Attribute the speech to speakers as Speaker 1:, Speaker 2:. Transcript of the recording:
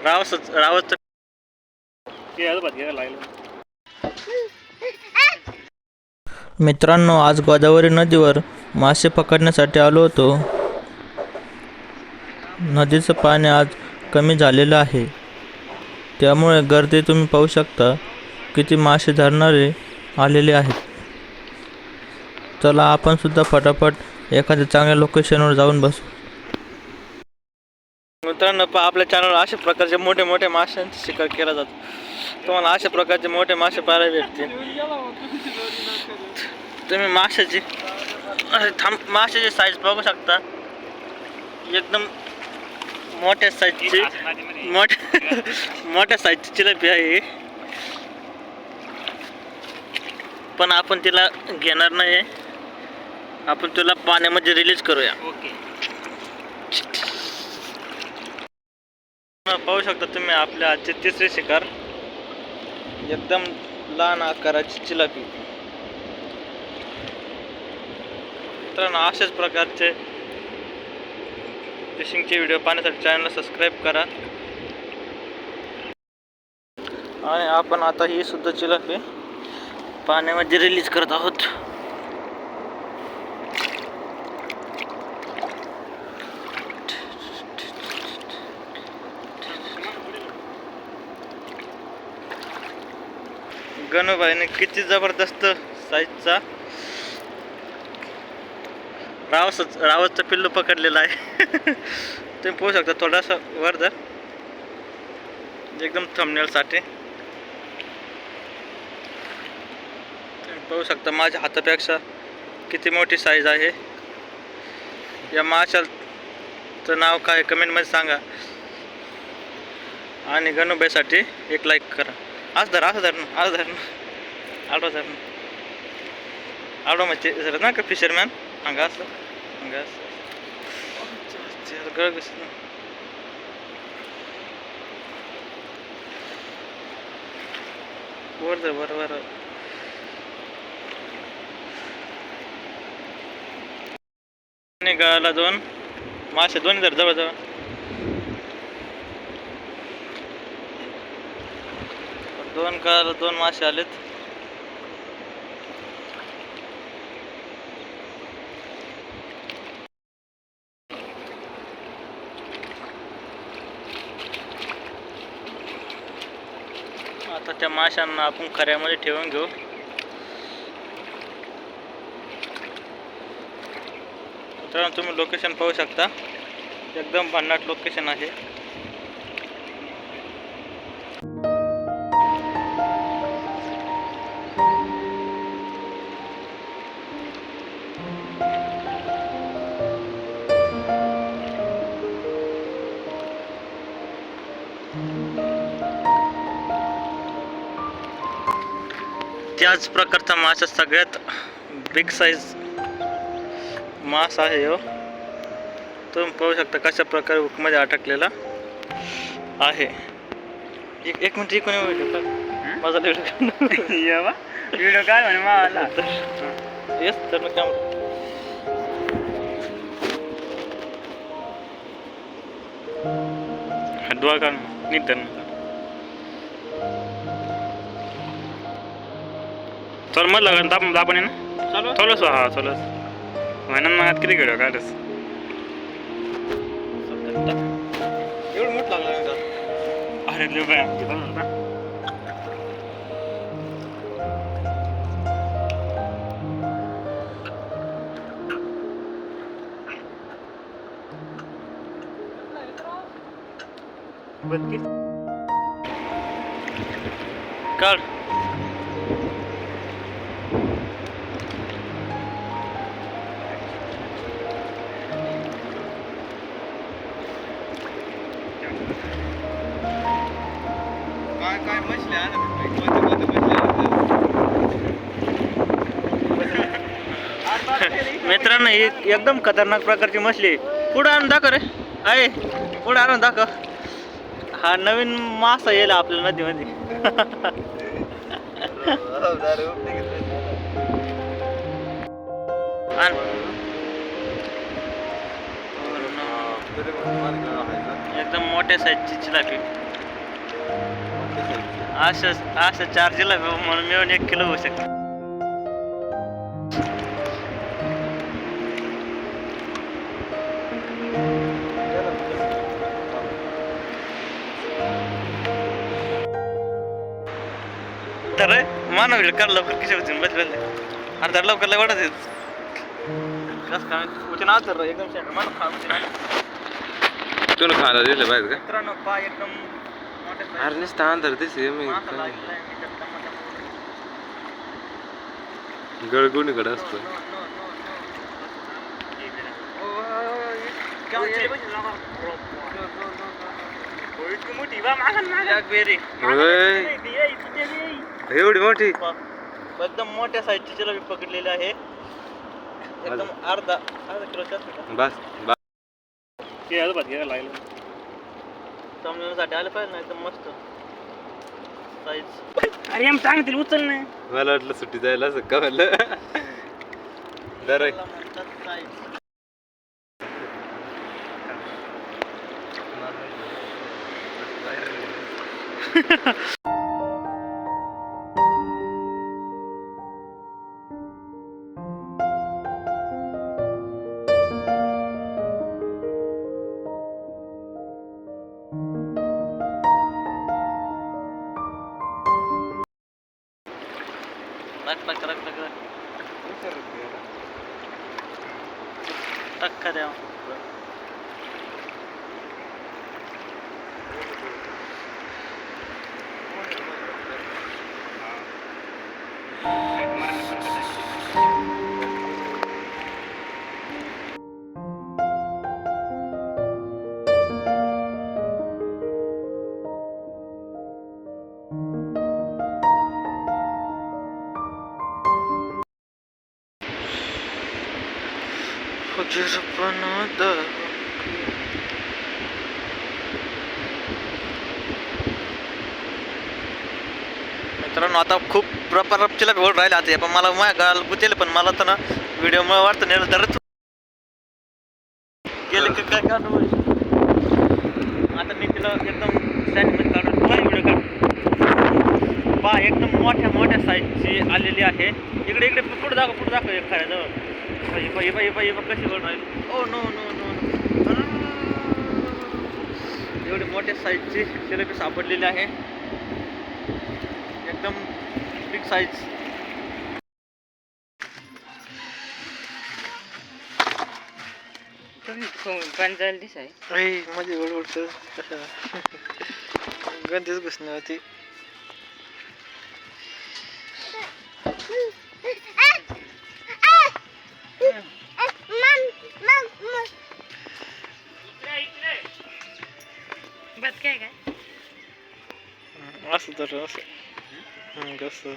Speaker 1: रावच मित्रांनो, आज गोदावरी नदीवर मासे पकडण्यासाठी आलो होतो. नदीचं पाणी आज कमी झालेलं आहे, त्यामुळे गर्दी तुम्ही पाहू शकता. किती मासे धरणारे आलेले आहेत. चला आपण सुद्धा फटाफट एखाद्या चांगल्या लोकेशनवर जाऊन बसू. मित्रांनो, आपल्या चॅनलवर अशा प्रकारचे मोठे मोठे माशांची शिकार केला जातो. तुम्हाला अशा प्रकारचे मोठे मासे पाहायला भेटतील. तुम्ही माशाची साईज बघू शकता. एकदम मोठ्या साईजची मोठ्या साईजची चिलपी आहे, पण आपण तिला घेणार नाही. आपण तिला पाण्यामध्ये रिलीज करूया. पाहू शकता तुम्ही आपल्या आजचे तिसरे शिकार. एकदम लहान आकाराची चिलापी. मित्रांनो, अशाच प्रकारचे फिशिंगचे व्हिडिओ पाहण्यासाठी चॅनलला सबस्क्राईब करा. आणि आपण आता ही सुद्धा चिलापी पाण्यामध्ये रिलीज करत आहोत. गणूबाईने किती जबरदस्त साईजचा रावसचं पिल्लू पकडलेला आहे. तुम्ही पाहू शकता. थोडासा वर धर, एकदम थंबनेलसाठी. तुम्ही पाहू शकता माझ्या हातापेक्षा किती मोठी साईज आहे. या माशाचं नाव काय कमेंटमध्ये सांगा. आणि गणूबाईसाठी एक लाईक करा. आज धर आडो म्हणजे जरा ना का फिशरमॅन अंगास बरोबर. गळाला दोन मासे, दोन्ही जर जवळ दोन मासे आलेत. आता त्या माशांना आपण खऱ्यामध्ये ठेवून घेऊ. तर तुम्ही लोकेशन पाहू शकता. एकदम भन्नाट लोकेशन आहे. त्याच प्रकारचा मासा सगळ्यात बिग साईज मास आहे हो. तुम्ही पाहू शकता कशा प्रकारे हुकमध्ये अटकलेला आहे. एक मिनिट कोणी व्हिडिओ माझा व्हिडिओ काय म्हणे मला येस तर मग कॅमेरा डोळा काढ नीट धर. चल मग लागन दाबण ना थोडंस. हा चलस म्हणून मग किती व्हिडिओ काढस. एवढं मोठ लागला. अरे लिव काढ. काय मछली आहे मित्रांनो, ही एकदम खतरनाक प्रकारची मछली. पुढे आणून दाखव रे. आहे पुढे आणून दाखव. हा नवीन मासा येईल आपल्या नदीमध्ये. एकदम मोठ्या साईजची चिलापी. अशा अशा 4 जिलेबी म्हणून मिळून 1 किलो होऊ शकते. तर मानव वेळ काढ लवकर कशी होती बस बस अरे तर लवकर लय वाटत कस काय उचन आज तर एकदम सेंटर मानव खा उचन
Speaker 2: तुला खायला दिलं पाहिजे का?
Speaker 1: मित्रांनो पा एकदम मोठे
Speaker 2: अरे नुसतं अंधार दिसे मी गळगुणीकडे असतो. एवढी मोठी
Speaker 1: एकदम मोठ्या साईजची जिलेबी पकडलेली आहे एकदम अर्धा किलोच्या
Speaker 2: बस
Speaker 1: समजण्यासाठी आलं पाहिजे ना एकदम मस्त साईज. अरे आम सांगतील उचल नाही
Speaker 2: मला वाटलं सुट्टी जायला असं का म्हणलं दर
Speaker 1: टक्का द्या मित्रांनो आता खूप प्रपरपचीला भेट राहिले आता पण मला माझ्या गाल गुतेल पण मला तर ना व्हिडिओमुळे वाटतं नेलं तरच गेले की काय काढू आता मी तिला एकदम सँडमध्ये काढून तुला व्हिडिओ काढ पा एकदम मोठ्या मोठ्या साईजची आलेली आहे. इकडे इकडे पुढे दाखव एक खायजवळ कशी बनवून राहील. ओ नो नो नो एवढी मोठ्या साईजची जिलेबी सापडलेली आहे एकदम बिग साईज.
Speaker 3: पंचायत दिस आहे
Speaker 1: माझी ओढ गंधीच घुसणी होती.
Speaker 3: बस काय
Speaker 1: असं तर असं कसं